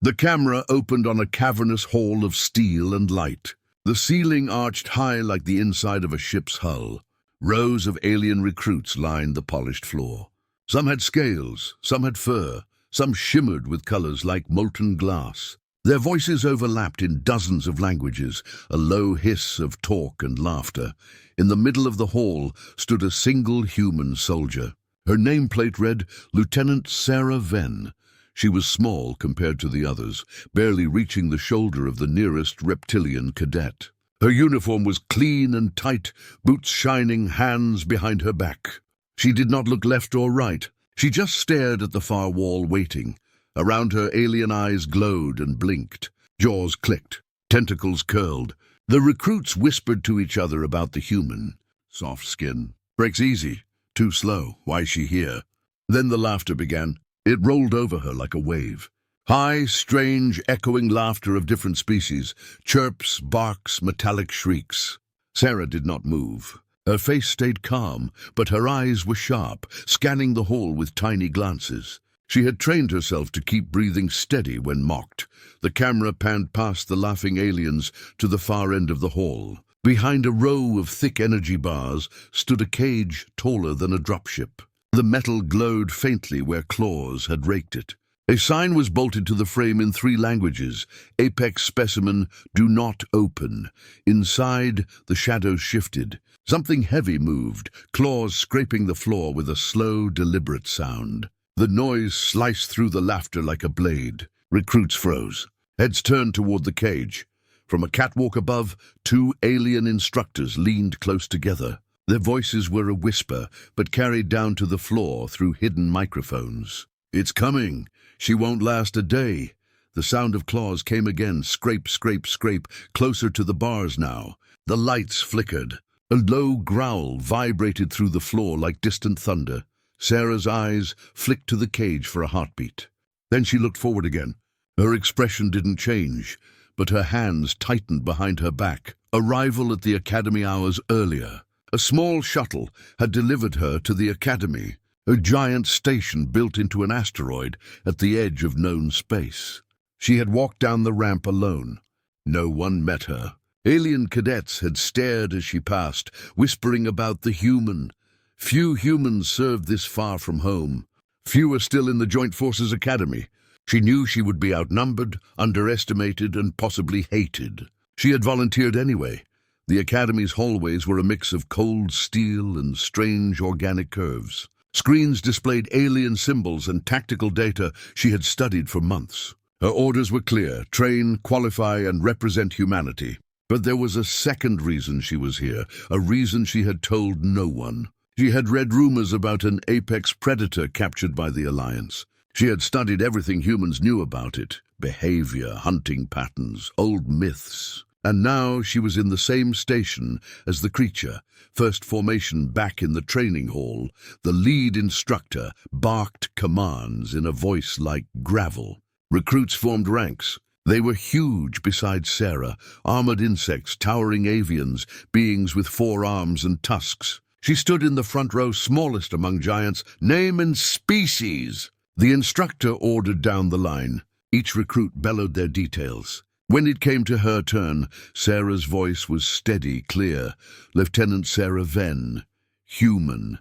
The camera opened on a cavernous hall of steel and light. The ceiling arched high like the inside of a ship's hull. Rows of alien recruits lined the polished floor. Some had scales, some had fur, some shimmered with colors like molten glass. Their voices overlapped in dozens of languages, a low hiss of talk and laughter. In the middle of the hall stood a single human soldier. Her nameplate read, Lieutenant Sarah Venn. She was small compared to the others, barely reaching the shoulder of the nearest reptilian cadet. Her uniform was clean and tight, boots shining, hands behind her back. She did not look left or right. She just stared at the far wall, waiting. Around her, alien eyes glowed and blinked. Jaws clicked. Tentacles curled. The recruits whispered to each other about the human. Soft skin. Breaks easy. Too slow. Why is she here? Then the laughter began. It rolled over her like a wave. High, strange, echoing laughter of different species. Chirps, barks, metallic shrieks. Sarah did not move. Her face stayed calm, but her eyes were sharp, scanning the hall with tiny glances. She had trained herself to keep breathing steady when mocked. The camera panned past the laughing aliens to the far end of the hall. Behind a row of thick energy bars stood a cage taller than a dropship. The metal glowed faintly where claws had raked it. A sign was bolted to the frame in 3 languages. Apex specimen, do not open. Inside, the shadows shifted. Something heavy moved, claws scraping the floor with a slow, deliberate sound. The noise sliced through the laughter like a blade. Recruits froze. Heads turned toward the cage. From a catwalk above, 2 alien instructors leaned close together. Their voices were a whisper, but carried down to the floor through hidden microphones. It's coming. She won't last a day. The sound of claws came again, scrape, scrape, scrape, closer to the bars now. The lights flickered. A low growl vibrated through the floor like distant thunder. Sarah's eyes flicked to the cage for a heartbeat. Then she looked forward again. Her expression didn't change, but her hands tightened behind her back. Arrival at the academy hours earlier. A small shuttle had delivered her to the academy, a giant station built into an asteroid at the edge of known space. She had walked down the ramp alone. No one met her. Alien cadets had stared as she passed, whispering about the human. Few humans served this far from home. Few were still in the Joint Forces Academy. She knew she would be outnumbered, underestimated, and possibly hated. She had volunteered anyway. The Academy's hallways were a mix of cold steel and strange organic curves. Screens displayed alien symbols and tactical data she had studied for months. Her orders were clear: train, qualify, and represent humanity. But there was a second reason she was here, a reason she had told no one. She had read rumors about an apex predator captured by the Alliance. She had studied everything humans knew about it: behavior, hunting patterns, old myths. And now she was in the same station as the creature. First formation back in the training hall. The lead instructor barked commands in a voice like gravel. Recruits formed ranks. They were huge beside Sarah, armored insects, towering avians, beings with 4 arms and tusks. She stood in the front row, smallest among giants. Name and species. The instructor ordered down the line. Each recruit bellowed their details. When it came to her turn, Sarah's voice was steady, clear. Lieutenant Sarah Venn. Human.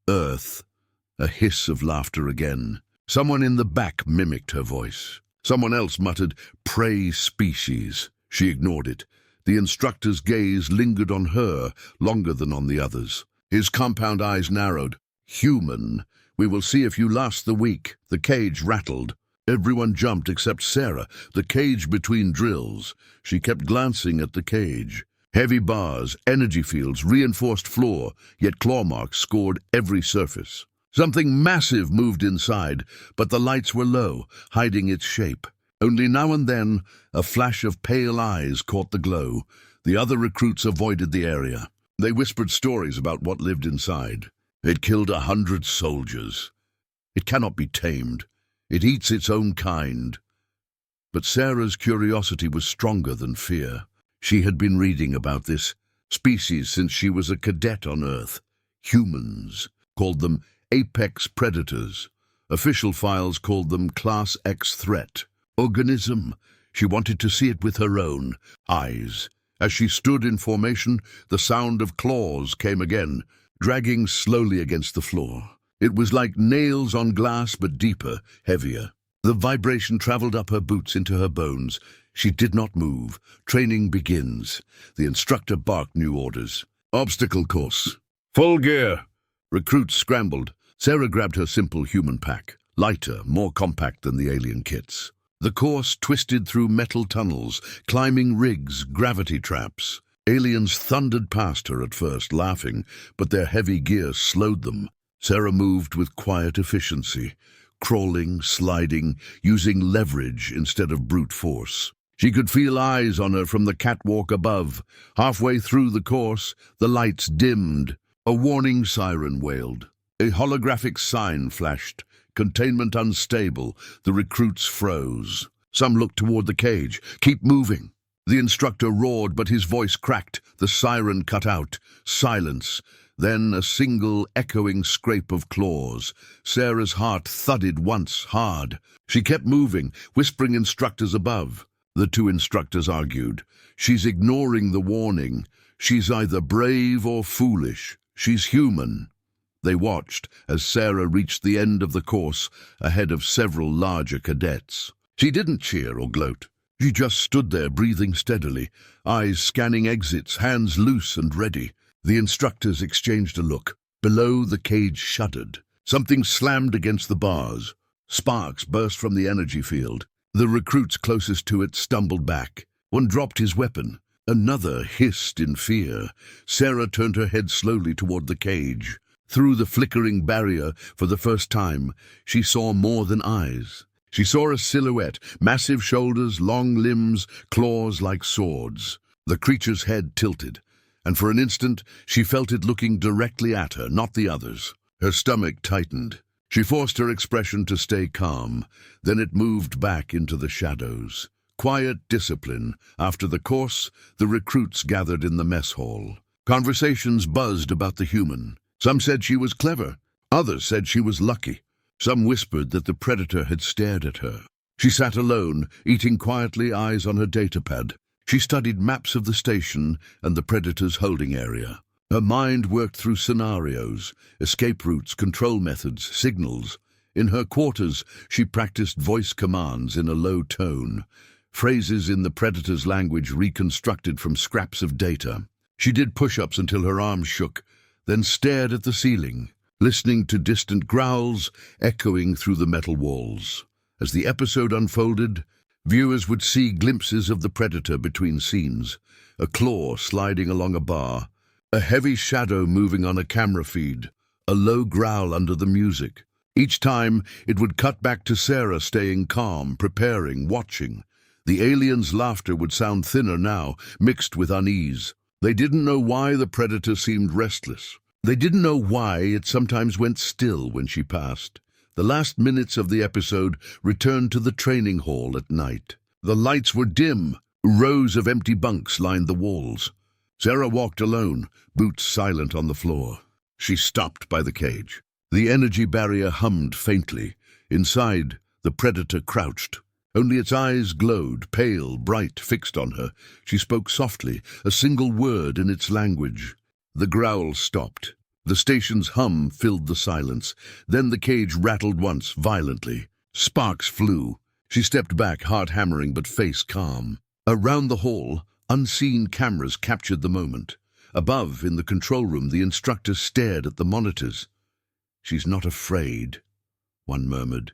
Earth. A hiss of laughter again. Someone in the back mimicked her voice. Someone else muttered, prey species. She ignored it. The instructor's gaze lingered on her longer than on the others. His compound eyes narrowed. Human. We will see if you last the week. The cage rattled. Everyone jumped except Sarah, the cage between drills. She kept glancing at the cage. Heavy bars, energy fields, reinforced floor, yet claw marks scored every surface. Something massive moved inside, but the lights were low, hiding its shape. Only now and then, a flash of pale eyes caught the glow. The other recruits avoided the area. They whispered stories about what lived inside. It killed 100 soldiers. It cannot be tamed. It eats its own kind. But Sarah's curiosity was stronger than fear. She had been reading about this species since she was a cadet on Earth. Humans called them apex predators. Official files called them Class X threat. organism. She wanted to see it with her own eyes. As she stood in formation, the sound of claws came again, dragging slowly against the floor. It was like nails on glass, but deeper, heavier. The vibration traveled up her boots into her bones. She did not move. Training begins. The instructor barked new orders. Obstacle course. Full gear. Recruits scrambled. Sarah grabbed her simple human pack, lighter, more compact than the alien kits. The course twisted through metal tunnels, climbing rigs, gravity traps. Aliens thundered past her at first, laughing, but their heavy gear slowed them. Sarah moved with quiet efficiency, crawling, sliding, using leverage instead of brute force. She could feel eyes on her from the catwalk above. Halfway through the course, the lights dimmed. A warning siren wailed. A holographic sign flashed. Containment unstable. The recruits froze. Some looked toward the cage. Keep moving. The instructor roared, but his voice cracked. The siren cut out. Silence. Then a single echoing scrape of claws. Sarah's heart thudded once, hard. She kept moving, whispering instructors above. The two instructors argued. She's ignoring the warning. She's either brave or foolish. She's human. They watched as Sarah reached the end of the course, ahead of several larger cadets. She didn't cheer or gloat. She just stood there, breathing steadily, eyes scanning exits, hands loose and ready. The instructors exchanged a look. Below, the cage shuddered. Something slammed against the bars. Sparks burst from the energy field. The recruits closest to it stumbled back. One dropped his weapon. Another hissed in fear. Sarah turned her head slowly toward the cage. Through the flickering barrier, for the first time, she saw more than eyes. She saw a silhouette, massive shoulders, long limbs, claws like swords. The creature's head tilted, and for an instant she felt it looking directly at her, not the others. Her stomach tightened. She forced her expression to stay calm. Then it moved back into the shadows. Quiet discipline. After the course, the recruits gathered in the mess hall. Conversations buzzed about the human. Some said she was clever. Others said she was lucky. Some whispered that the predator had stared at her. She sat alone, eating quietly, eyes on her datapad. She studied maps of the station and the predator's holding area. Her mind worked through scenarios, escape routes, control methods, signals. In her quarters, she practiced voice commands in a low tone, phrases in the predator's language reconstructed from scraps of data. She did push-ups until her arms shook, then stared at the ceiling, listening to distant growls echoing through the metal walls. As the episode unfolded, viewers would see glimpses of the predator between scenes, a claw sliding along a bar, a heavy shadow moving on a camera feed, a low growl under the music. Each time, it would cut back to Sarah staying calm, preparing, watching. The aliens' laughter would sound thinner now, mixed with unease. They didn't know why the predator seemed restless. They didn't know why it sometimes went still when she passed. The last minutes of the episode returned to the training hall at night. The lights were dim. Rows of empty bunks lined the walls. Sarah walked alone, boots silent on the floor. She stopped by the cage. The energy barrier hummed faintly. Inside, the predator crouched. Only its eyes glowed, pale, bright, fixed on her. She spoke softly, a single word in its language. The growl stopped. The station's hum filled the silence. Then the cage rattled once, violently. Sparks flew. She stepped back, heart hammering but face calm. Around the hall, unseen cameras captured the moment. Above, in the control room, the instructor stared at the monitors. "She's not afraid," one murmured.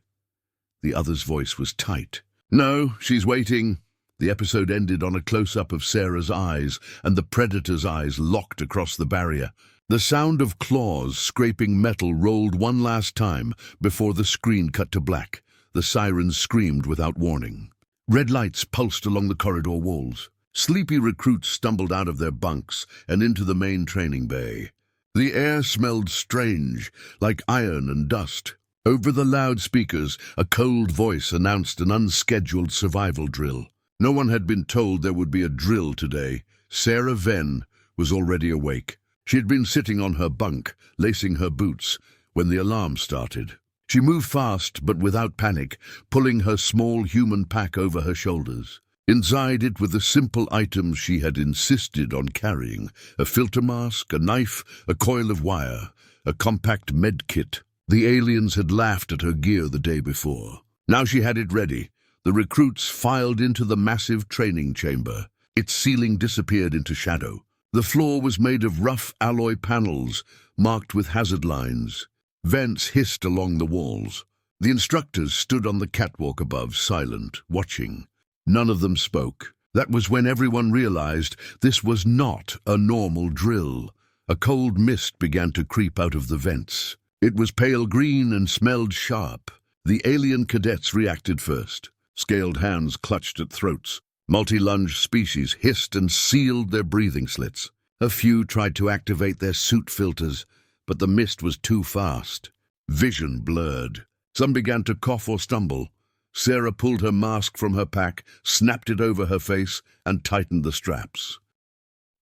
The other's voice was tight. "No, she's waiting." The episode ended on a close-up of Sarah's eyes, and the predator's eyes locked across the barrier. The sound of claws scraping metal rolled one last time before the screen cut to black. The sirens screamed without warning. Red lights pulsed along the corridor walls. Sleepy recruits stumbled out of their bunks and into the main training bay. The air smelled strange, like iron and dust. Over the loudspeakers, a cold voice announced an unscheduled survival drill. No one had been told there would be a drill today. Sarah Venn was already awake. She had been sitting on her bunk, lacing her boots, when the alarm started. She moved fast, but without panic, pulling her small human pack over her shoulders. Inside it were the simple items she had insisted on carrying: a filter mask, a knife, a coil of wire, a compact med kit. The aliens had laughed at her gear the day before. Now she had it ready. The recruits filed into the massive training chamber. Its ceiling disappeared into shadow. The floor was made of rough alloy panels, marked with hazard lines. Vents hissed along the walls. The instructors stood on the catwalk above, silent, watching. None of them spoke. That was when everyone realized this was not a normal drill. A cold mist began to creep out of the vents. It was pale green and smelled sharp. The alien cadets reacted first. Scaled hands clutched at throats. Multi-lunge species hissed and sealed their breathing slits. A few tried to activate their suit filters, but the mist was too fast. Vision blurred. Some began to cough or stumble. Sarah pulled her mask from her pack, snapped it over her face, and tightened the straps.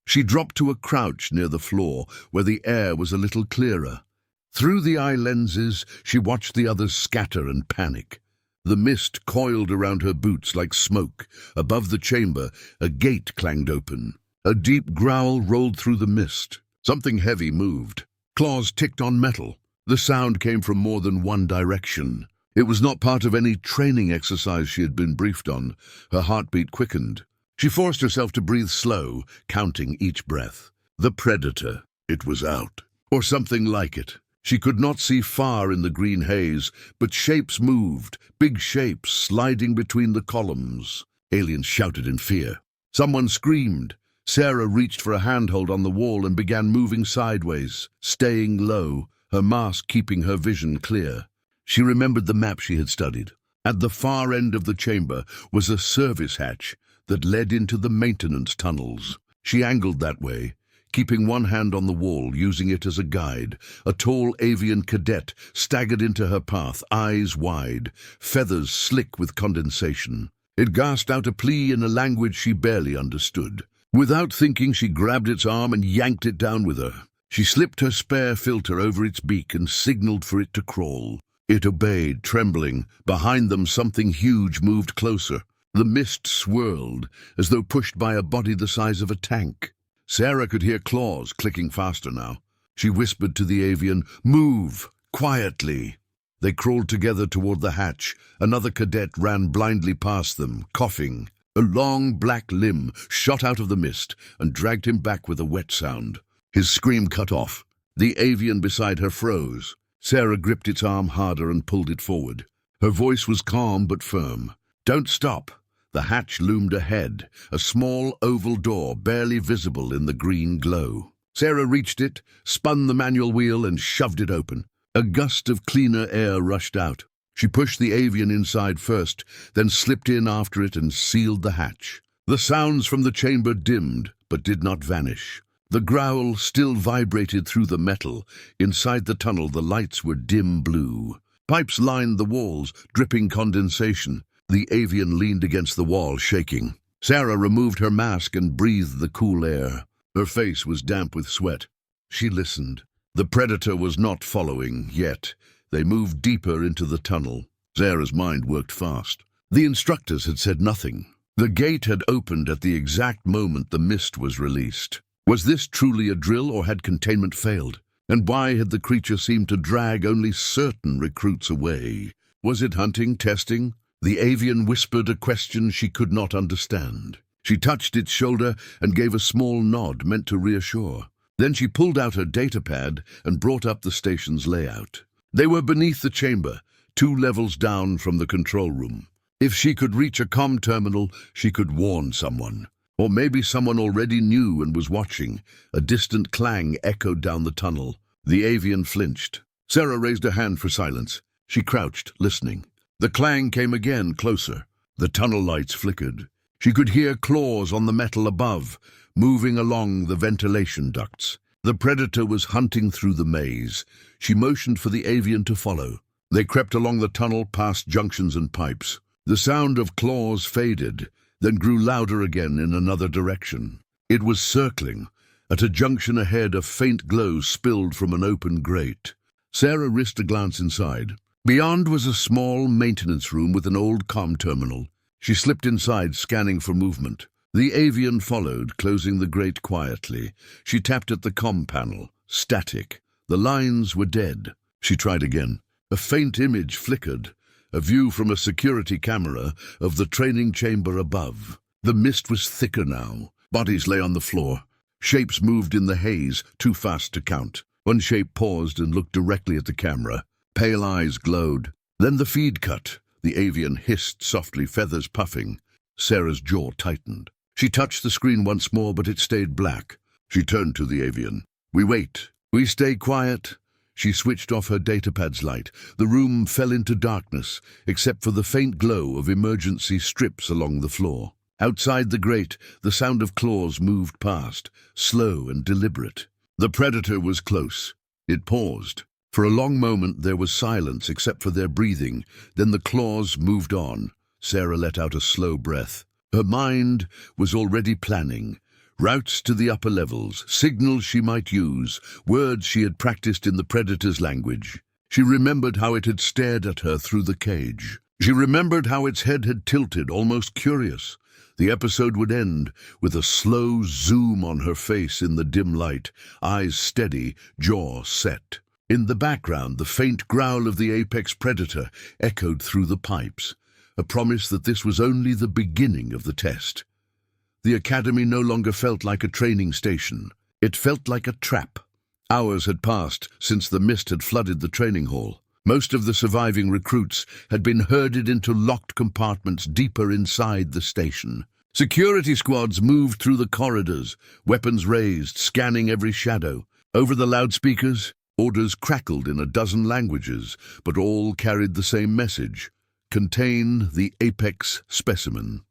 She dropped to a crouch near the floor, where the air was a little clearer. Through the eye lenses, she watched the others scatter and panic. The mist coiled around her boots like smoke. Above the chamber, a gate clanged open. A deep growl rolled through the mist. Something heavy moved. Claws ticked on metal. The sound came from more than one direction. It was not part of any training exercise she had been briefed on. Her heartbeat quickened. She forced herself to breathe slow, counting each breath. The predator. It was out. Or something like it. She could not see far in the green haze, but shapes moved, big shapes sliding between the columns. Aliens shouted in fear. Someone screamed. Sarah reached for a handhold on the wall and began moving sideways, staying low, her mask keeping her vision clear. She remembered the map she had studied. At the far end of the chamber was a service hatch that led into the maintenance tunnels. She angled that way, keeping one hand on the wall, using it as a guide. A tall avian cadet staggered into her path, eyes wide, feathers slick with condensation. It gasped out a plea in a language she barely understood. Without thinking, she grabbed its arm and yanked it down with her. She slipped her spare filter over its beak and signaled for it to crawl. It obeyed, trembling. Behind them, something huge moved closer. The mist swirled, as though pushed by a body the size of a tank. Sarah could hear claws clicking faster now. She whispered to the avian, "Move, quietly." They crawled together toward the hatch. Another cadet ran blindly past them, coughing. A long black limb shot out of the mist and dragged him back with a wet sound. His scream cut off. The avian beside her froze. Sarah gripped its arm harder and pulled it forward. Her voice was calm but firm. "Don't stop." The hatch loomed ahead, a small oval door barely visible in the green glow. Sarah reached it, spun the manual wheel, and shoved it open. A gust of cleaner air rushed out. She pushed the avian inside first, then slipped in after it and sealed the hatch. The sounds from the chamber dimmed, but did not vanish. The growl still vibrated through the metal. Inside the tunnel, the lights were dim blue. Pipes lined the walls, dripping condensation. The avian leaned against the wall, shaking. Sarah removed her mask and breathed the cool air. Her face was damp with sweat. She listened. The predator was not following yet. They moved deeper into the tunnel. Sarah's mind worked fast. The instructors had said nothing. The gate had opened at the exact moment the mist was released. Was this truly a drill, or had containment failed? And why had the creature seemed to drag only certain recruits away? Was it hunting, testing? The avian whispered a question she could not understand. She touched its shoulder and gave a small nod meant to reassure. Then she pulled out her datapad and brought up the station's layout. They were beneath the chamber, 2 levels down from the control room. If she could reach a comm terminal, she could warn someone. Or maybe someone already knew and was watching. A distant clang echoed down the tunnel. The avian flinched. Sarah raised her hand for silence. She crouched, listening. The clang came again, closer. The tunnel lights flickered. She could hear claws on the metal above, moving along the ventilation ducts. The predator was hunting through the maze. She motioned for the avian to follow. They crept along the tunnel past junctions and pipes. The sound of claws faded, then grew louder again in another direction. It was circling. At a junction ahead, a faint glow spilled from an open grate. Sarah risked a glance inside. Beyond was a small maintenance room with an old comm terminal. She slipped inside, scanning for movement. The avian followed, closing the grate quietly. She tapped at the comm panel. Static. The lines were dead. She tried again. A faint image flickered. A view from a security camera of the training chamber above. The mist was thicker now. Bodies lay on the floor. Shapes moved in the haze, too fast to count. One shape paused and looked directly at the camera. Pale eyes glowed. Then the feed cut. The avian hissed softly, feathers puffing. Sarah's jaw tightened. She touched the screen once more, but it stayed black. She turned to the avian. "We wait. We stay quiet." She switched off her datapad's light. The room fell into darkness, except for the faint glow of emergency strips along the floor. Outside the grate, the sound of claws moved past, slow and deliberate. The predator was close. It paused. For a long moment there was silence except for their breathing. Then the claws moved on. Sarah let out a slow breath. Her mind was already planning. Routes to the upper levels, signals she might use, words she had practiced in the predator's language. She remembered how it had stared at her through the cage. She remembered how its head had tilted, almost curious. The episode would end with a slow zoom on her face in the dim light, eyes steady, jaw set. In the background, the faint growl of the apex predator echoed through the pipes, a promise that this was only the beginning of the test. The academy no longer felt like a training station. It felt like a trap. Hours had passed since the mist had flooded the training hall. Most of the surviving recruits had been herded into locked compartments deeper inside the station. Security squads moved through the corridors, weapons raised, scanning every shadow. Over the loudspeakers, orders crackled in a dozen languages, but all carried the same message: contain the apex specimen.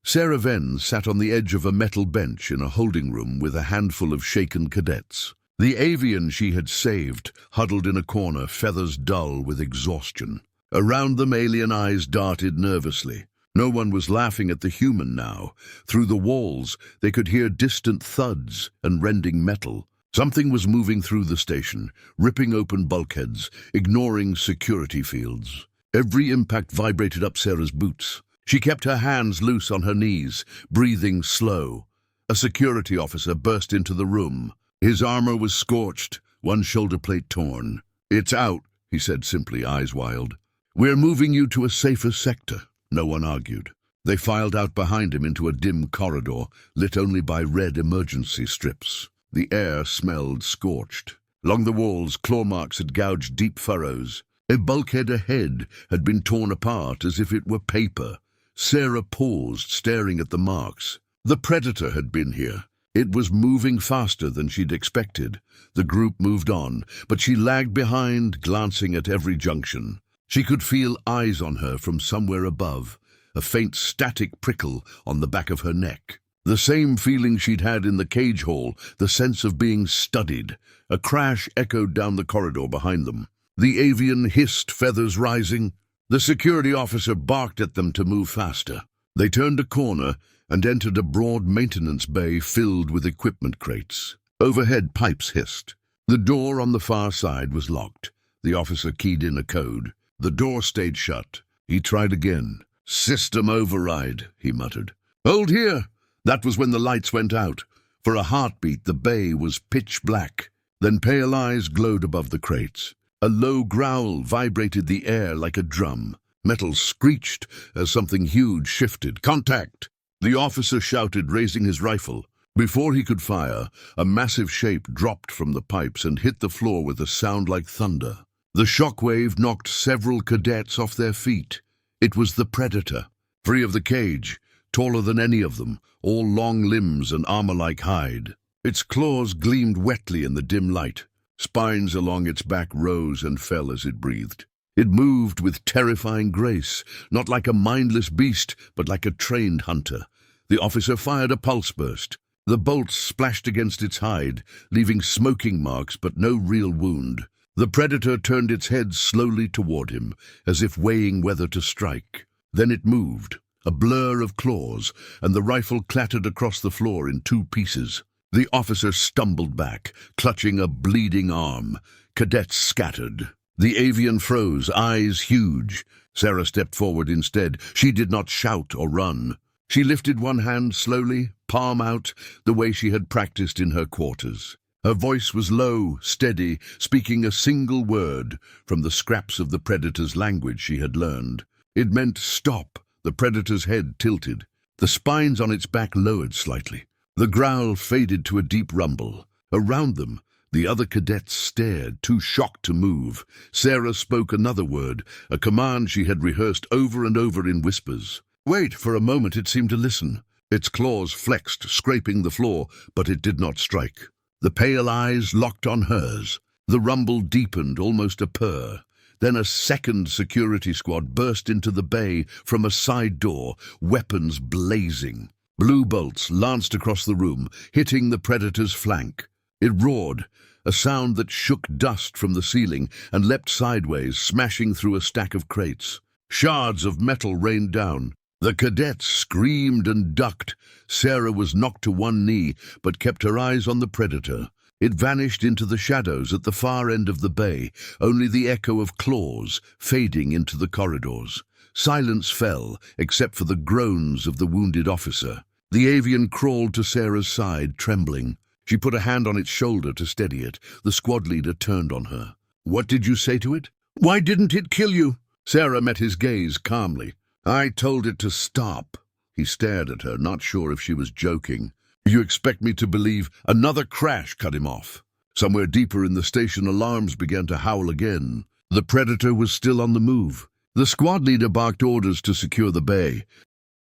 Sarah Venn sat on the edge of a metal bench in a holding room with a handful of shaken cadets. The avian she had saved huddled in a corner, feathers dull with exhaustion. Around them, alien eyes darted nervously. No one was laughing at the human now. Through the walls, they could hear distant thuds and rending metal. Something was moving through the station, ripping open bulkheads, ignoring security fields. Every impact vibrated up Sarah's boots. She kept her hands loose on her knees, breathing slow. A security officer burst into the room. His armor was scorched, one shoulder plate torn. "It's out," he said simply, eyes wild. "We're moving you to a safer sector." No one argued. They filed out behind him into a dim corridor, lit only by red emergency strips. The air smelled scorched. Along the walls, claw marks had gouged deep furrows. A bulkhead ahead had been torn apart as if it were paper. Sarah paused, staring at the marks. The predator had been here. It was moving faster than she'd expected. The group moved on, but she lagged behind, glancing at every junction. She could feel eyes on her from somewhere above, a faint static prickle on the back of her neck. The same feeling she'd had in the cage hall, the sense of being studied. A crash echoed down the corridor behind them. The avian hissed, feathers rising. The security officer barked at them to move faster. They turned a corner and entered a broad maintenance bay filled with equipment crates. Overhead, pipes hissed. The door on the far side was locked. The officer keyed in a code. The door stayed shut. He tried again. "System override," he muttered. "Hold here!" That was when the lights went out. For a heartbeat, the bay was pitch black. Then pale eyes glowed above the crates. A low growl vibrated the air like a drum. Metal screeched as something huge shifted. "Contact!" The officer shouted, raising his rifle. Before he could fire, a massive shape dropped from the pipes and hit the floor with a sound like thunder. The shockwave knocked several cadets off their feet. It was the predator, free of the cage, taller than any of them, all long limbs and armor-like hide. Its claws gleamed wetly in the dim light. Spines along its back rose and fell as it breathed. It moved with terrifying grace, not like a mindless beast, but like a trained hunter. The officer fired a pulse burst. The bolts splashed against its hide, leaving smoking marks but no real wound. The predator turned its head slowly toward him, as if weighing whether to strike. Then it moved, a blur of claws, and the rifle clattered across the floor in two pieces. The officer stumbled back, clutching a bleeding arm. Cadets scattered. The avian froze, eyes huge. Sarah stepped forward instead. She did not shout or run. She lifted one hand slowly, palm out, the way she had practiced in her quarters. Her voice was low, steady, speaking a single word from the scraps of the predator's language she had learned. It meant stop. The predator's head tilted. The spines on its back lowered slightly. The growl faded to a deep rumble. Around them, the other cadets stared, too shocked to move. Sarah spoke another word, a command she had rehearsed over and over in whispers. Wait, for a moment it seemed to listen. Its claws flexed, scraping the floor, but it did not strike. The pale eyes locked on hers. The rumble deepened, almost a purr. Then a second security squad burst into the bay from a side door, weapons blazing. Blue bolts lanced across the room, hitting the predator's flank. It roared, a sound that shook dust from the ceiling and leapt sideways, smashing through a stack of crates. Shards of metal rained down. The cadets screamed and ducked. Sarah was knocked to one knee, but kept her eyes on the predator. It vanished into the shadows at the far end of the bay, only the echo of claws fading into the corridors. Silence fell, except for the groans of the wounded officer. The avian crawled to Sarah's side, trembling. She put a hand on its shoulder to steady it. The squad leader turned on her. "What did you say to it? Why didn't it kill you?" Sarah met his gaze calmly. "I told it to stop." He stared at her, not sure if she was joking. "You expect me to believe another crash cut him off?" Somewhere deeper in the station, alarms began to howl again. The predator was still on the move. The squad leader barked orders to secure the bay,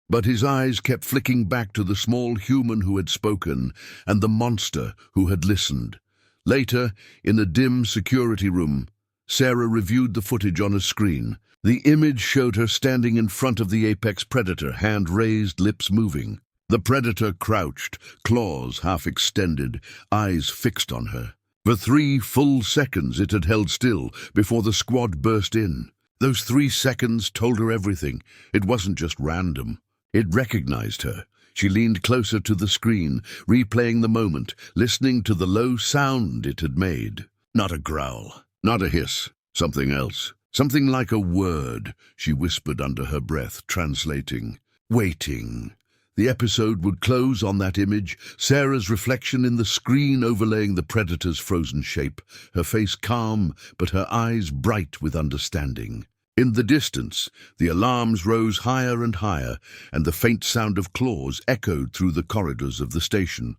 but his eyes kept flicking back to the small human who had spoken and the monster who had listened. Later, in a dim security room, Sarah reviewed the footage on a screen. The image showed her standing in front of the apex predator, hand raised, lips moving. The predator crouched, claws half extended, eyes fixed on her. For 3 full seconds it had held still before the squad burst in. Those 3 seconds told her everything. It wasn't just random. It recognized her. She leaned closer to the screen, replaying the moment, listening to the low sound it had made. Not a growl, not a hiss, something else. Something like a word, she whispered under her breath, translating. Waiting. The episode would close on that image, Sarah's reflection in the screen overlaying the predator's frozen shape, her face calm, but her eyes bright with understanding. In the distance, the alarms rose higher and higher, and the faint sound of claws echoed through the corridors of the station.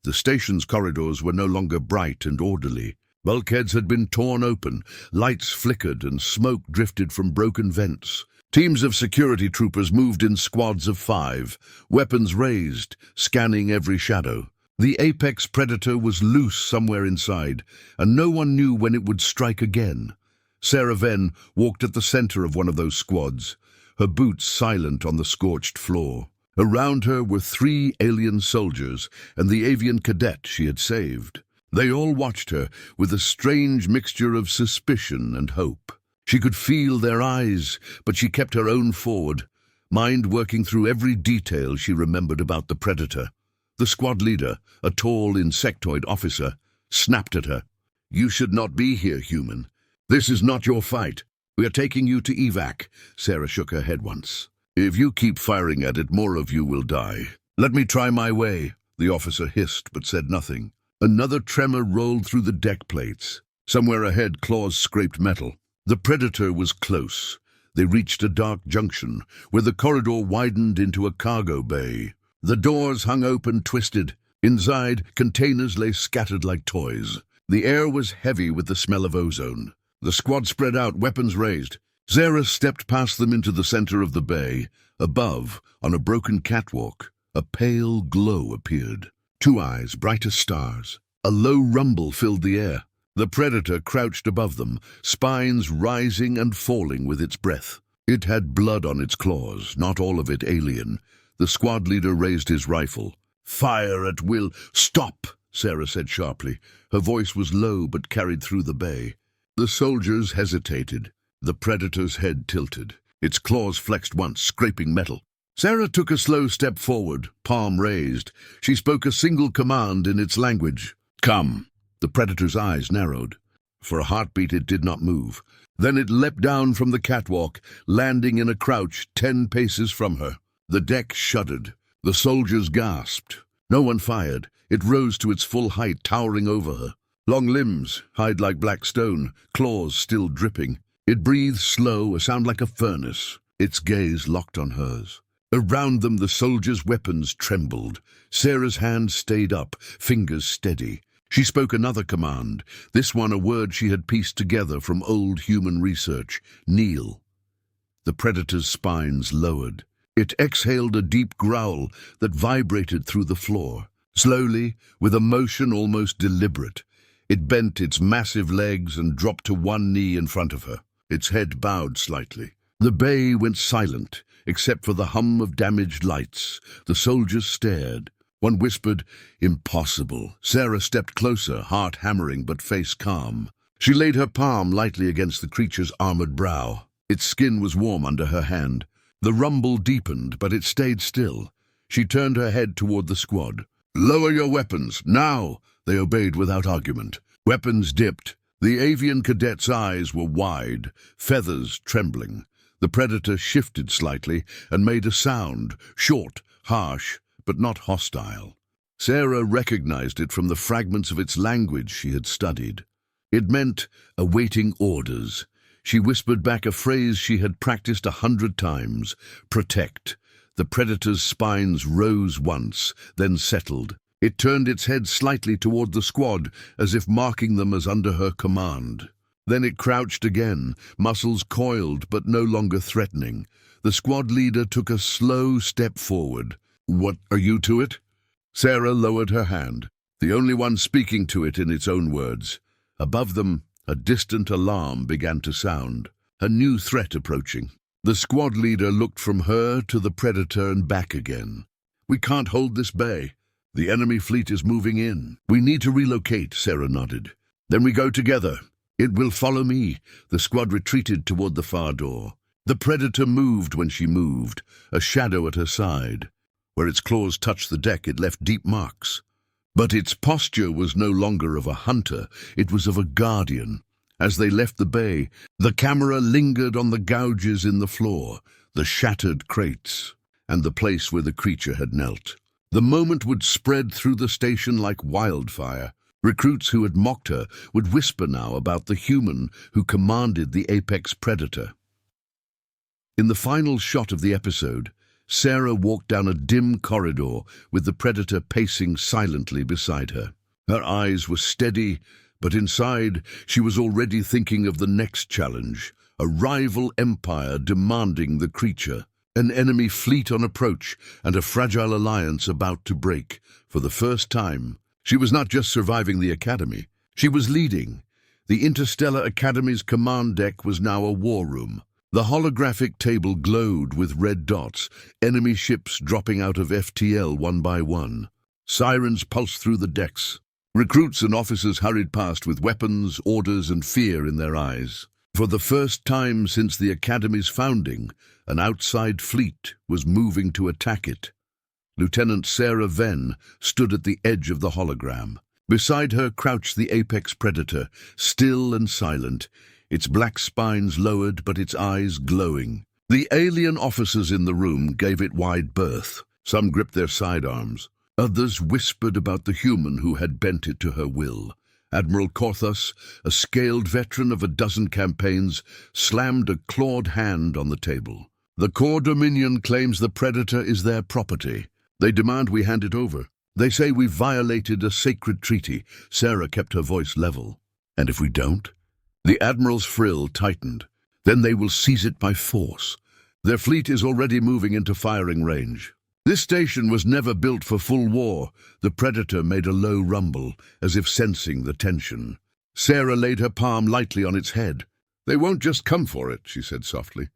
The station's corridors were no longer bright and orderly. Bulkheads had been torn open, lights flickered, and smoke drifted from broken vents. Teams of security troopers moved in squads of 5, weapons raised, scanning every shadow. The apex predator was loose somewhere inside, and no one knew when it would strike again. Sarah Venn walked at the center of one of those squads, her boots silent on the scorched floor. Around her were 3 alien soldiers and the avian cadet she had saved. They all watched her with a strange mixture of suspicion and hope. She could feel their eyes, but she kept her own forward, mind working through every detail she remembered about the predator. The squad leader, a tall insectoid officer, snapped at her. "You should not be here, human. This is not your fight. We are taking you to evac." Sarah shook her head once. "If you keep firing at it, more of you will die." "Let me try my way," the officer hissed but said nothing. Another tremor rolled through the deck plates. Somewhere ahead, claws scraped metal. The predator was close. They reached a dark junction, where the corridor widened into a cargo bay. The doors hung open, twisted. Inside, containers lay scattered like toys. The air was heavy with the smell of ozone. The squad spread out, weapons raised. Sarah stepped past them into the center of the bay. Above, on a broken catwalk, a pale glow appeared. 2 eyes, bright as stars. A low rumble filled the air. The predator crouched above them, spines rising and falling with its breath. It had blood on its claws, not all of it alien. The squad leader raised his rifle. "Fire at will." "Stop," Sarah said sharply. Her voice was low but carried through the bay. The soldiers hesitated. The predator's head tilted. Its claws flexed once, scraping metal. Sarah took a slow step forward, palm raised. She spoke a single command in its language. "Come." The predator's eyes narrowed. For a heartbeat it did not move. Then it leapt down from the catwalk, landing in a crouch 10 paces from her. The deck shuddered. The soldiers gasped. No one fired. It rose to its full height, towering over her. Long limbs, hide like black stone, claws still dripping. It breathed slow, a sound like a furnace. Its gaze locked on hers. Around them the soldiers' weapons trembled. Sarah's hand stayed up, fingers steady. She spoke another command, this one a word she had pieced together from old human research. Kneel. The predator's spines lowered. It exhaled a deep growl that vibrated through the floor. Slowly, with a motion almost deliberate, it bent its massive legs and dropped to one knee in front of her. Its head bowed slightly. The bay went silent, except for the hum of damaged lights. The soldiers stared. One whispered, "Impossible." Sarah stepped closer, heart hammering but face calm. She laid her palm lightly against the creature's armored brow. Its skin was warm under her hand. The rumble deepened, but it stayed still. She turned her head toward the squad. "Lower your weapons, now!" They obeyed without argument. Weapons dipped. The avian cadet's eyes were wide, feathers trembling. The predator shifted slightly and made a sound, short, harsh, but not hostile. Sarah recognized it from the fragments of its language she had studied. It meant awaiting orders. She whispered back a phrase she had practiced 100 times, "Protect." The predator's spines rose once, then settled. It turned its head slightly toward the squad, as if marking them as under her command. Then it crouched again, muscles coiled but no longer threatening. The squad leader took a slow step forward. "What are you to it?" Sarah lowered her hand, the only one speaking to it in its own words. Above them, a distant alarm began to sound, a new threat approaching. The squad leader looked from her to the predator and back again. "We can't hold this bay. The enemy fleet is moving in. We need to relocate," Sarah nodded. "Then we go together. It will follow me." The squad retreated toward the far door. The predator moved when she moved, a shadow at her side. Where its claws touched the deck, it left deep marks. But its posture was no longer of a hunter, it was of a guardian. As they left the bay, the camera lingered on the gouges in the floor, the shattered crates, and the place where the creature had knelt. The moment would spread through the station like wildfire. Recruits who had mocked her would whisper now about the human who commanded the apex predator. In the final shot of the episode, Sarah walked down a dim corridor with the predator pacing silently beside her. Her eyes were steady, but inside she was already thinking of the next challenge, a rival empire demanding the creature, an enemy fleet on approach, and a fragile alliance about to break. For the first time, she was not just surviving the Academy, she was leading. The Interstellar Academy's command deck was now a war room. The holographic table glowed with red dots, enemy ships dropping out of FTL one by one. Sirens pulsed through the decks. Recruits and officers hurried past with weapons, orders, and fear in their eyes. For the first time since the Academy's founding, an outside fleet was moving to attack it. Lieutenant Sarah Venn stood at the edge of the hologram. Beside her crouched the apex predator, still and silent, its black spines lowered but its eyes glowing. The alien officers in the room gave it wide berth. Some gripped their sidearms. Others whispered about the human who had bent it to her will. Admiral Korthus, a scaled veteran of a dozen campaigns, slammed a clawed hand on the table. "The core Dominion claims the Predator is their property. They demand we hand it over. They say we've violated a sacred treaty." Sarah kept her voice level. "And if we don't?" The Admiral's frill tightened. "Then they will seize it by force. Their fleet is already moving into firing range." This station was never built for full war. The Predator made a low rumble, as if sensing the tension. Sarah laid her palm lightly on its head. "They won't just come for it," she said softly.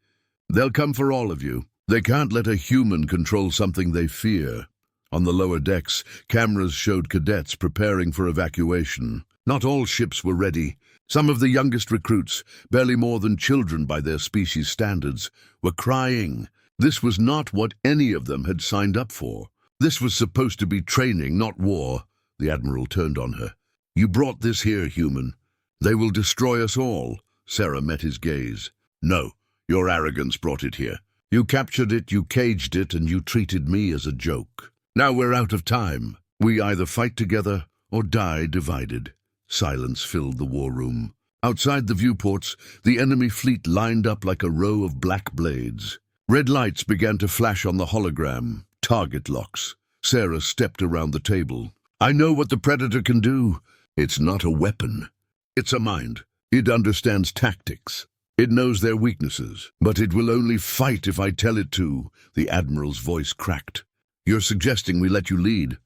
"They'll come for all of you. They can't let a human control something they fear." On the lower decks, cameras showed cadets preparing for evacuation. Not all ships were ready. Some of the youngest recruits, barely more than children by their species standards, were crying. This was not what any of them had signed up for. This was supposed to be training, not war. The Admiral turned on her. "You brought this here, human. They will destroy us all. Sarah met his gaze. No, your arrogance brought it here. You captured it, you caged it, and you treated me as a joke. Now we're out of time. We either fight together or die divided. Silence filled the war room. Outside the viewports, the enemy fleet lined up like a row of black blades. Red lights began to flash on the hologram. Target locks. Sarah stepped around the table. I know what the Predator can do. It's not a weapon. It's a mind. It understands tactics. It knows their weaknesses. But it will only fight if I tell it to. The Admiral's voice cracked. You're suggesting we let you lead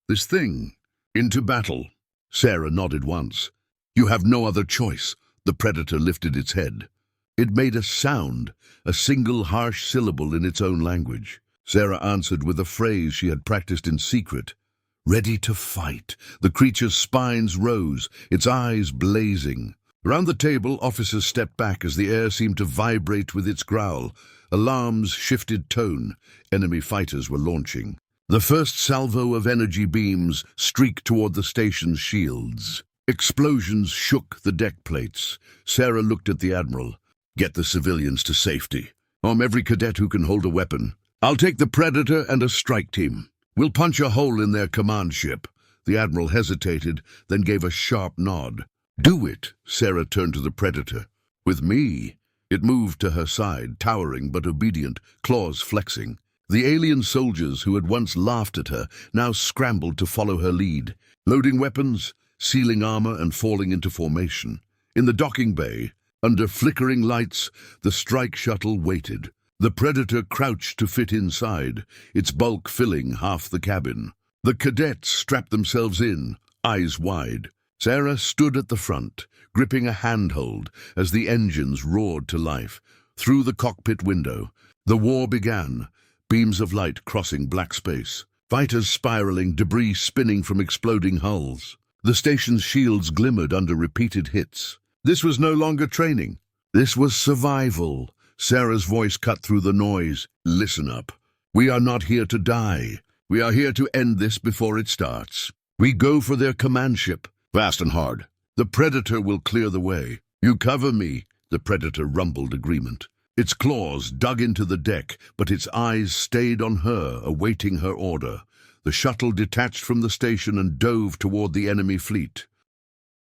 this thing into battle? Sarah nodded once. You have no other choice. The Predator lifted its head. It made a sound, a single harsh syllable in its own language. Sarah answered with a phrase she had practiced in secret. Ready to fight. The creature's spines rose, its eyes blazing. Around the table, officers stepped back as the air seemed to vibrate with its growl. Alarms shifted tone. Enemy fighters were launching. The first salvo of energy beams streaked toward the station's shields. Explosions shook the deck plates. Sarah looked at the Admiral. Get the civilians to safety. Arm every cadet who can hold a weapon. I'll take the Predator and a strike team. We'll punch a hole in their command ship. The Admiral hesitated, then gave a sharp nod. Do it, Sarah turned to the Predator. With me. It moved to her side, towering but obedient, claws flexing. The alien soldiers who had once laughed at her now scrambled to follow her lead, loading weapons, sealing armor, and falling into formation. In the docking bay, under flickering lights, the strike shuttle waited. The Predator crouched to fit inside, its bulk filling half the cabin. The cadets strapped themselves in, eyes wide. Sarah stood at the front, gripping a handhold as the engines roared to life. Through the cockpit window, the war began, beams of light crossing black space, fighters spiraling, debris spinning from exploding hulls. The station's shields glimmered under repeated hits. This was no longer training. This was survival. Sarah's voice cut through the noise. Listen up. We are not here to die. We are here to end this before it starts. We go for their command ship, fast and hard. The Predator will clear the way. You cover me. The Predator rumbled agreement. Its claws dug into the deck, but its eyes stayed on her, awaiting her order. The shuttle detached from the station and dove toward the enemy fleet.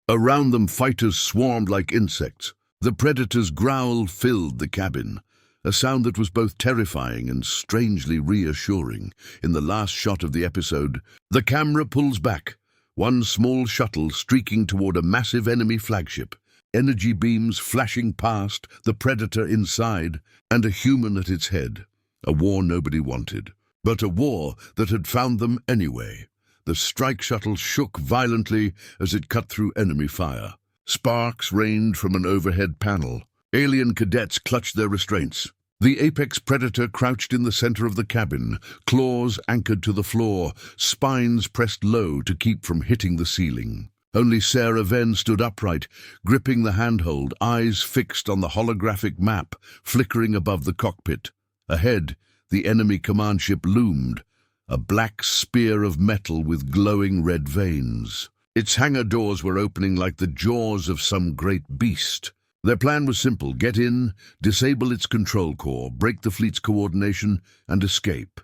Around them, fighters swarmed like insects. The Predator's growl filled the cabin, a sound that was both terrifying and strangely reassuring. In the last shot of the episode, the camera pulls back, one small shuttle streaking toward a massive enemy flagship, energy beams flashing past, the Predator inside, and a human at its head. A war nobody wanted, but a war that had found them anyway. The strike shuttle shook violently as it cut through enemy fire. Sparks rained from an overhead panel. Alien cadets clutched their restraints. The apex Predator crouched in the center of the cabin, claws anchored to the floor, spines pressed low to keep from hitting the ceiling. Only Sarah Venn stood upright, gripping the handhold, eyes fixed on the holographic map flickering above the cockpit. Ahead, the enemy command ship loomed, a black spear of metal with glowing red veins. Its hangar doors were opening like the jaws of some great beast. Their plan was simple: get in, disable its control core, break the fleet's coordination, and escape.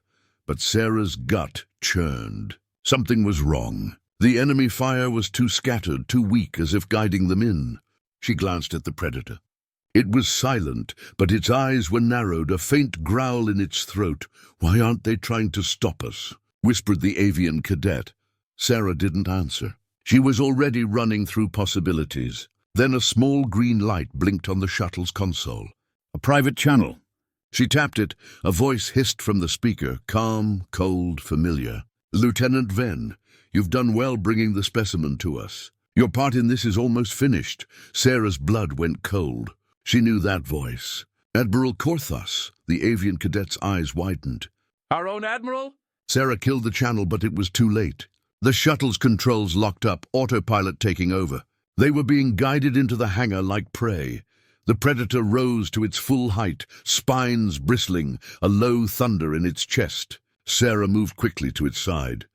But Sarah's gut churned. Something was wrong. The enemy fire was too scattered, too weak, as if guiding them in. She glanced at the Predator. It was silent, but its eyes were narrowed, a faint growl in its throat. "Why aren't they trying to stop us?" whispered the avian cadet. Sarah didn't answer. She was already running through possibilities. Then a small green light blinked on the shuttle's console. A private channel. She tapped it. A voice hissed from the speaker, calm, cold, familiar. "Lieutenant Venn, you've done well bringing the specimen to us. Your part in this is almost finished." Sarah's blood went cold. She knew that voice. Admiral Korthas. The avian cadet's eyes widened. Our own Admiral? Sarah killed the channel, but it was too late. The shuttle's controls locked up, autopilot taking over. They were being guided into the hangar like prey. The Predator rose to its full height, spines bristling, a low thunder in its chest. Sarah moved quickly to its side.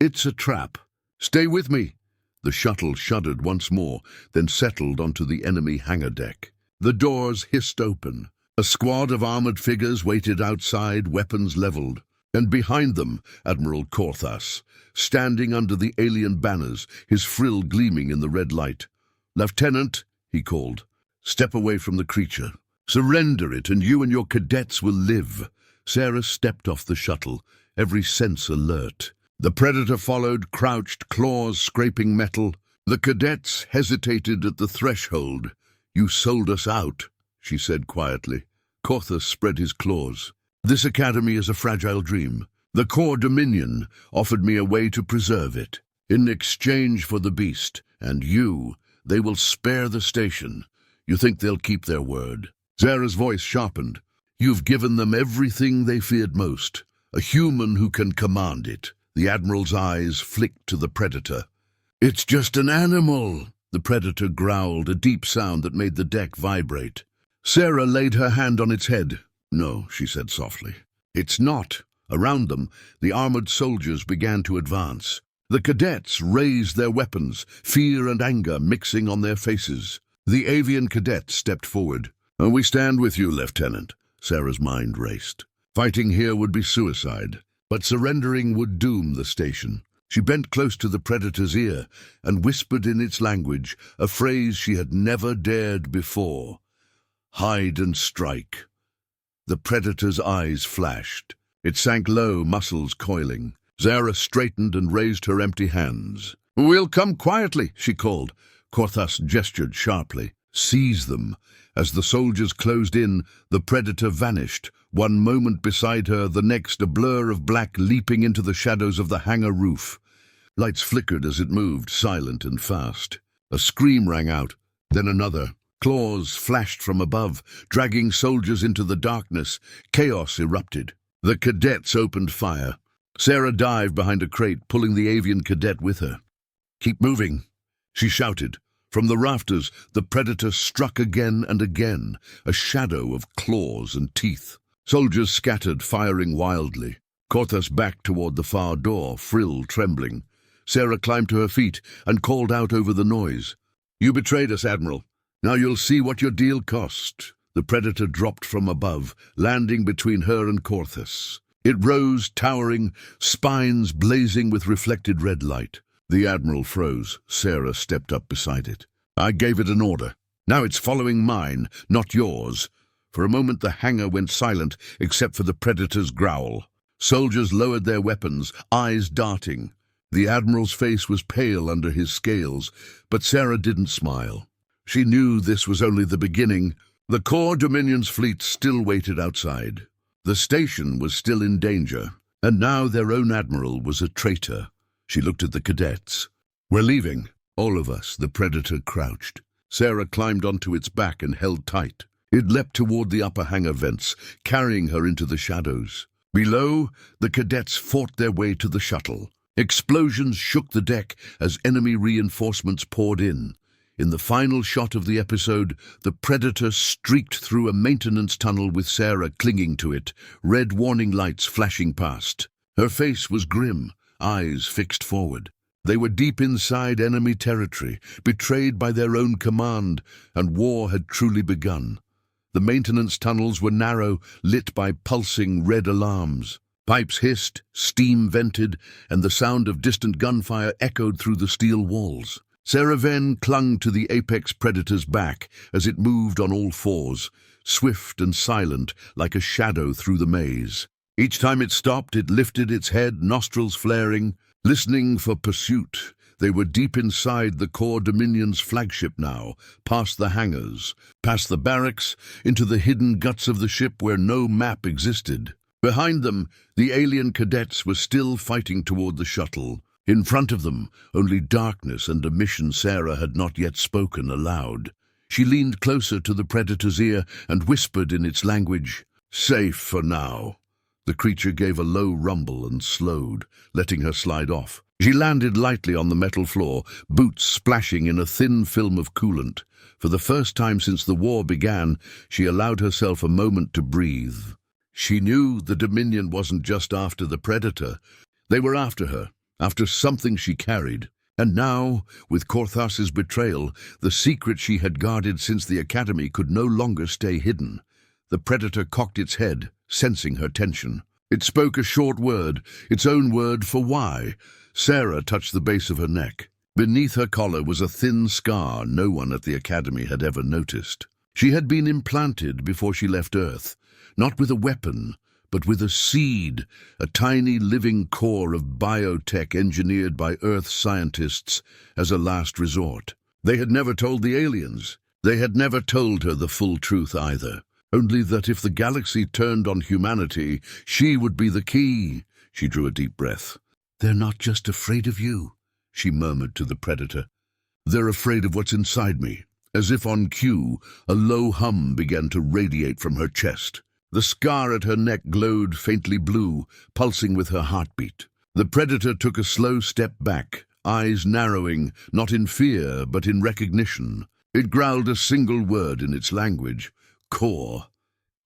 "It's a trap. Stay with me." The shuttle shuddered once more, then settled onto the enemy hangar deck. The doors hissed open. A squad of armored figures waited outside, weapons leveled. And behind them, Admiral Korthas, standing under the alien banners, his frill gleaming in the red light. "Lieutenant," he called, "step away from the creature. Surrender it, and you and your cadets will live." Sarah stepped off the shuttle, every sense alert. The predator followed, crouched, claws scraping metal. The cadets hesitated at the threshold. "You sold us out," she said quietly. Korthas spread his claws. "This academy is a fragile dream. The core Dominion offered me a way to preserve it. In exchange for the beast, and you, they will spare the station. You think they'll keep their word?" Sarah's voice sharpened. "You've given them everything they feared most. A human who can command it." The Admiral's eyes flicked to the predator. "It's just an animal," the predator growled, a deep sound that made the deck vibrate. Sarah laid her hand on its head. "No," she said softly. "It's not." Around them, the armored soldiers began to advance. The cadets raised their weapons, fear and anger mixing on their faces. The avian cadet stepped forward. "We stand with you, Lieutenant." Sarah's mind raced. Fighting here would be suicide, but surrendering would doom the station. She bent close to the predator's ear and whispered in its language a phrase she had never dared before. "Hide and strike." The predator's eyes flashed. It sank low, muscles coiling. Sarah straightened and raised her empty hands. "We'll come quietly," she called. Korthas gestured sharply. "Seize them." As the soldiers closed in, the predator vanished. One moment beside her, the next a blur of black leaping into the shadows of the hangar roof. Lights flickered as it moved, silent and fast. A scream rang out, then another. Claws flashed from above, dragging soldiers into the darkness. Chaos erupted. The cadets opened fire. Sarah dived behind a crate, pulling the avian cadet with her. "Keep moving," she shouted. From the rafters, the predator struck again and again, a shadow of claws and teeth. Soldiers scattered, firing wildly. Korthas backed toward the far door, frill trembling. Sarah climbed to her feet and called out over the noise. "You betrayed us, Admiral. Now you'll see what your deal cost." The predator dropped from above, landing between her and Korthas. It rose, towering, spines blazing with reflected red light. The Admiral froze. Sarah stepped up beside it. "I gave it an order. Now it's following mine, not yours." For a moment the hangar went silent, except for the predator's growl. Soldiers lowered their weapons, eyes darting. The Admiral's face was pale under his scales, but Sarah didn't smile. She knew this was only the beginning. The core Dominion's fleet still waited outside. The station was still in danger, and now their own Admiral was a traitor. She looked at the cadets. "We're leaving." "All of us," the predator crouched. Sarah climbed onto its back and held tight. It leapt toward the upper hangar vents, carrying her into the shadows. Below, the cadets fought their way to the shuttle. Explosions shook the deck as enemy reinforcements poured in. In the final shot of the episode, the predator streaked through a maintenance tunnel with Sarah clinging to it, red warning lights flashing past. Her face was grim, eyes fixed forward. They were deep inside enemy territory, betrayed by their own command, and war had truly begun. The maintenance tunnels were narrow, lit by pulsing red alarms. Pipes hissed, steam vented, and the sound of distant gunfire echoed through the steel walls. Sarah Venn clung to the apex predator's back as it moved on all fours, swift and silent like a shadow through the maze. Each time it stopped, it lifted its head, nostrils flaring, listening for pursuit. They were deep inside the core Dominion's flagship now, past the hangars, past the barracks, into the hidden guts of the ship where no map existed. Behind them, the alien cadets were still fighting toward the shuttle. In front of them, only darkness and a mission Sarah had not yet spoken aloud. She leaned closer to the predator's ear and whispered in its language, "Safe for now." The creature gave a low rumble and slowed, letting her slide off. She landed lightly on the metal floor, boots splashing in a thin film of coolant. For the first time since the war began, she allowed herself a moment to breathe. She knew the Dominion wasn't just after the predator. They were after her, after something she carried. And now, with Korthas's betrayal, the secret she had guarded since the academy could no longer stay hidden. The predator cocked its head, sensing her tension. It spoke a short word, its own word for why. Sarah touched the base of her neck. Beneath her collar was a thin scar no one at the academy had ever noticed. She had been implanted before she left Earth, not with a weapon, but with a seed, a tiny living core of biotech engineered by Earth scientists as a last resort. They had never told the aliens. They had never told her the full truth either, only that if the galaxy turned on humanity, she would be the key. She drew a deep breath. "They're not just afraid of you," she murmured to the predator. "They're afraid of what's inside me." As if on cue, a low hum began to radiate from her chest. The scar at her neck glowed faintly blue, pulsing with her heartbeat. The predator took a slow step back, eyes narrowing, not in fear, but in recognition. It growled a single word in its language. "Core."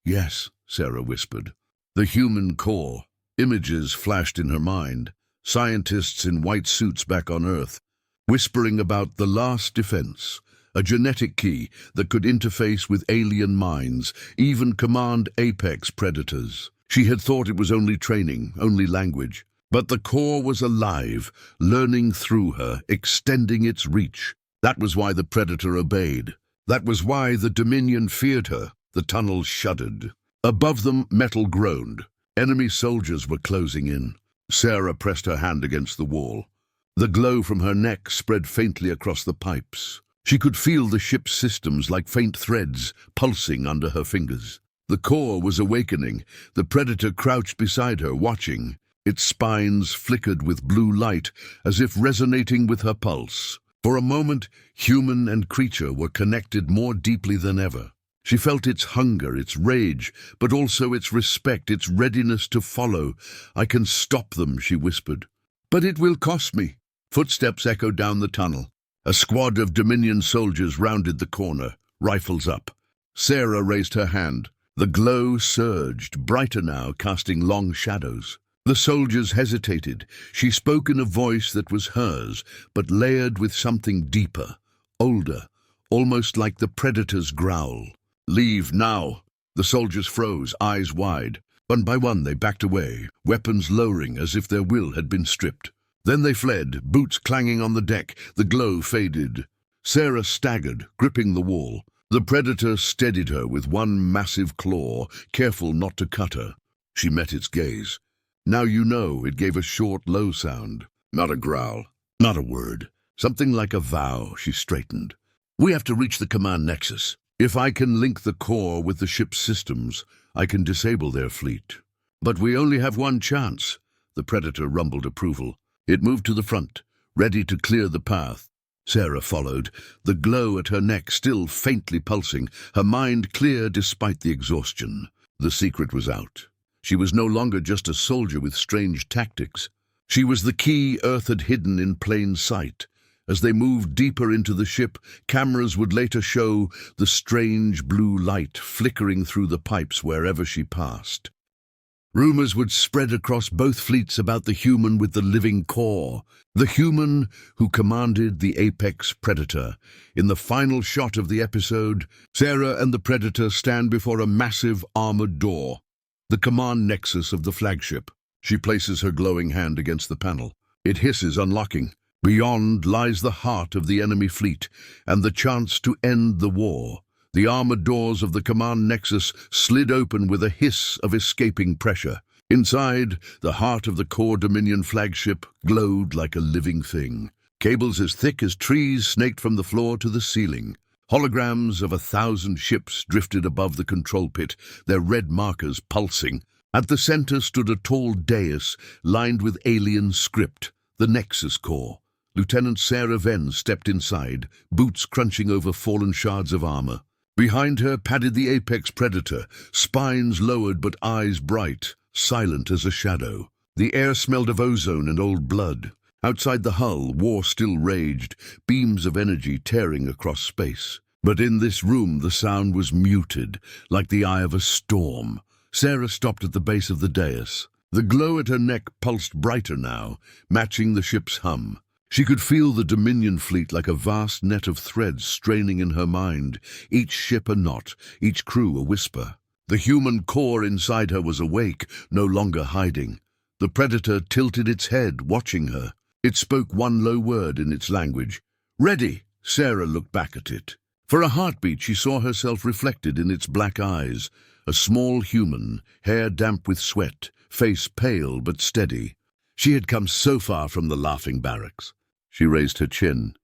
"Yes," Sarah whispered. "The human core." Images flashed in her mind. Scientists in white suits back on Earth, whispering about the last defense. A genetic key that could interface with alien minds, even command apex predators. She had thought it was only training, only language. But the core was alive, learning through her, extending its reach. That was why the predator obeyed. That was why the Dominion feared her. The tunnels shuddered. Above them, metal groaned. Enemy soldiers were closing in. Sarah pressed her hand against the wall. The glow from her neck spread faintly across the pipes. She could feel the ship's systems like faint threads pulsing under her fingers. The core was awakening. The predator crouched beside her, watching. Its spines flickered with blue light, as if resonating with her pulse. For a moment, human and creature were connected more deeply than ever. She felt its hunger, its rage, but also its respect, its readiness to follow. "I can stop them," she whispered. "But it will cost me." Footsteps echoed down the tunnel. A squad of Dominion soldiers rounded the corner, rifles up. Sarah raised her hand. The glow surged, brighter now, casting long shadows. The soldiers hesitated. She spoke in a voice that was hers, but layered with something deeper, older, almost like the predator's growl. "Leave now." The soldiers froze, eyes wide. One by one they backed away, weapons lowering as if their will had been stripped. Then they fled, boots clanging on the deck. The glow faded. Sarah staggered, gripping the wall. The predator steadied her with one massive claw, careful not to cut her. She met its gaze. "Now you know," it gave a short, low sound. Not a growl, not a word. Something like a vow. She straightened. "We have to reach the command nexus. If I can link the core with the ship's systems, I can disable their fleet. But we only have one chance." The predator rumbled approval. It moved to the front, ready to clear the path. Sarah followed, the glow at her neck still faintly pulsing, her mind clear despite the exhaustion. The secret was out. She was no longer just a soldier with strange tactics. She was the key Earth had hidden in plain sight. As they moved deeper into the ship, cameras would later show the strange blue light flickering through the pipes wherever she passed. Rumors would spread across both fleets about the human with the living core, the human who commanded the apex predator. In the final shot of the episode, Sarah and the predator stand before a massive armored door, the command nexus of the flagship. She places her glowing hand against the panel. It hisses, unlocking. Beyond lies the heart of the enemy fleet and the chance to end the war. The armored doors of the command nexus slid open with a hiss of escaping pressure. Inside, the heart of the core Dominion flagship glowed like a living thing. Cables as thick as trees snaked from the floor to the ceiling. Holograms of 1,000 ships drifted above the control pit, their red markers pulsing. At the center stood a tall dais lined with alien script, the Nexus core. Lieutenant Sarah Venn stepped inside, boots crunching over fallen shards of armor. Behind her padded the apex predator, spines lowered but eyes bright, silent as a shadow. The air smelled of ozone and old blood. Outside the hull, war still raged, beams of energy tearing across space. But in this room the sound was muted, like the eye of a storm. Sarah stopped at the base of the dais. The glow at her neck pulsed brighter now, matching the ship's hum. She could feel the Dominion fleet like a vast net of threads straining in her mind, each ship a knot, each crew a whisper. The human core inside her was awake, no longer hiding. The predator tilted its head, watching her. It spoke one low word in its language. "Ready!" Sarah looked back at it. For a heartbeat, she saw herself reflected in its black eyes. A small human, hair damp with sweat, face pale but steady. She had come so far from the Laughing Barracks. She raised her chin.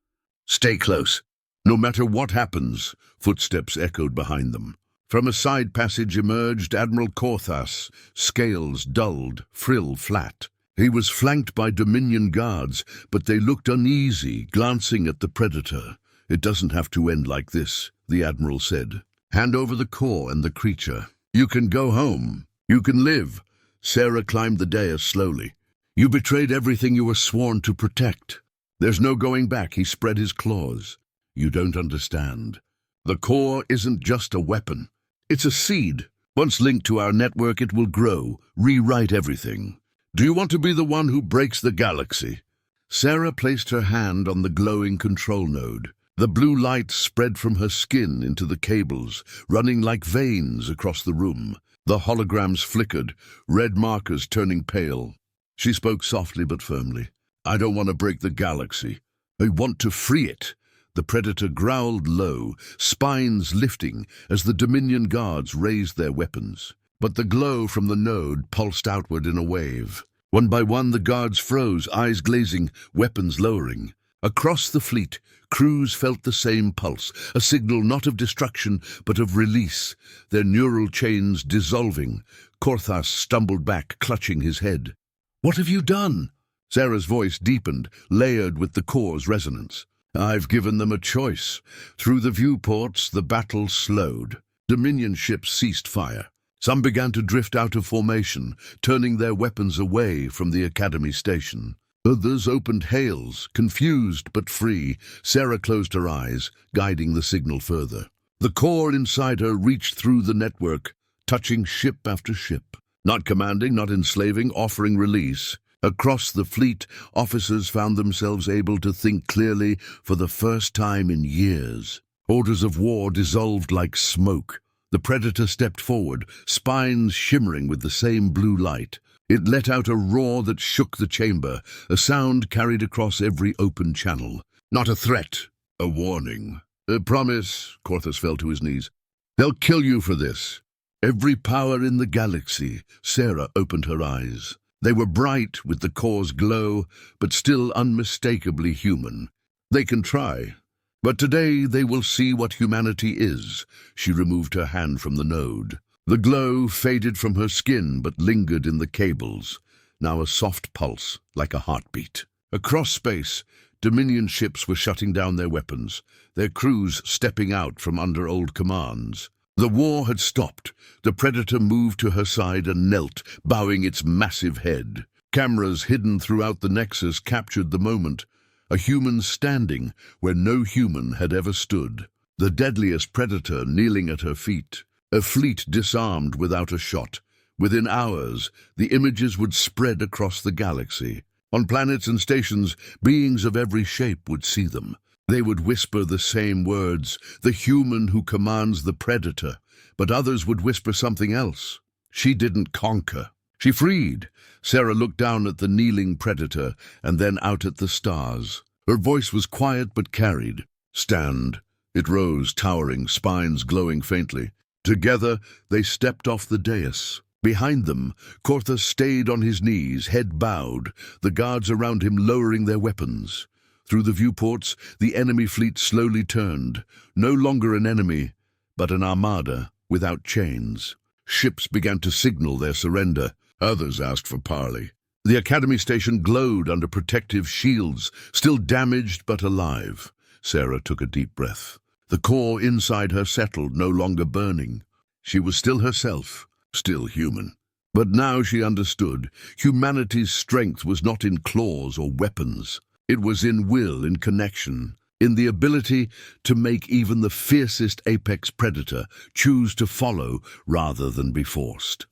"Stay close. No matter what happens," footsteps echoed behind them. From a side passage emerged Admiral Korthas, scales dulled, frill flat. He was flanked by Dominion guards, but they looked uneasy, glancing at the predator. "It doesn't have to end like this," the Admiral said. "Hand over the core and the creature. You can go home. You can live." Sarah climbed the dais slowly. "You betrayed everything you were sworn to protect. There's no going back." He spread his claws. "You don't understand. The core isn't just a weapon. It's a seed. Once linked to our network, it will grow, rewrite everything. Do you want to be the one who breaks the galaxy?" Sarah placed her hand on the glowing control node. The blue light spread from her skin into the cables, running like veins across the room. The holograms flickered, red markers turning pale. She spoke softly but firmly. "I don't want to break the galaxy. I want to free it." The predator growled low, spines lifting as the Dominion guards raised their weapons. But the glow from the node pulsed outward in a wave. One by one the guards froze, eyes glazing, weapons lowering. Across the fleet, crews felt the same pulse, a signal not of destruction but of release, their neural chains dissolving. Korthas stumbled back, clutching his head. "What have you done?" Sarah's voice deepened, layered with the core's resonance. "I've given them a choice." Through the viewports, the battle slowed. Dominion ships ceased fire. Some began to drift out of formation, turning their weapons away from the Academy station. Others opened hails, confused but free. Sarah closed her eyes, guiding the signal further. The core inside her reached through the network, touching ship after ship. Not commanding, not enslaving, offering release. Across the fleet, officers found themselves able to think clearly for the first time in years. Orders of war dissolved like smoke. The predator stepped forward, spines shimmering with the same blue light. It let out a roar that shook the chamber, a sound carried across every open channel. Not a threat, a warning. "A promise," Korthas fell to his knees. "They'll kill you for this." Every power in the galaxy. Sarah opened her eyes. They were bright with the core's glow, but still unmistakably human. "They can try, but today they will see what humanity is." She removed her hand from the node. The glow faded from her skin but lingered in the cables, now a soft pulse, like a heartbeat. Across space, Dominion ships were shutting down their weapons, their crews stepping out from under old commands. The war had stopped. The predator moved to her side and knelt, bowing its massive head. Cameras hidden throughout the nexus captured the moment. A human standing where no human had ever stood. The deadliest predator kneeling at her feet. A fleet disarmed without a shot. Within hours, the images would spread across the galaxy. On planets and stations, beings of every shape would see them. They would whisper the same words, "The human who commands the predator," but others would whisper something else. She didn't conquer. She freed. Sarah looked down at the kneeling predator and then out at the stars. Her voice was quiet but carried. "Stand." It rose, towering, spines glowing faintly. Together, they stepped off the dais. Behind them, Korthas stayed on his knees, head bowed, the guards around him lowering their weapons. Through the viewports, the enemy fleet slowly turned. No longer an enemy, but an armada without chains. Ships began to signal their surrender. Others asked for parley. The Academy station glowed under protective shields, still damaged but alive. Sarah took a deep breath. The core inside her settled, no longer burning. She was still herself, still human. But now she understood. Humanity's strength was not in claws or weapons. It was in will, in connection, in the ability to make even the fiercest apex predator choose to follow rather than be forced.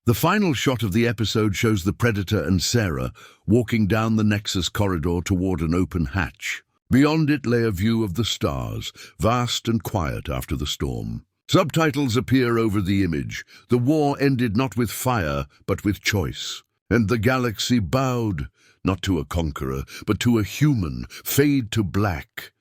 The final shot of the episode shows the Predator and Sarah walking down the Nexus corridor toward an open hatch. Beyond it lay a view of the stars, vast and quiet after the storm. Subtitles appear over the image. The war ended not with fire, but with choice. And the galaxy bowed, not to a conqueror, but to a human, fade to black.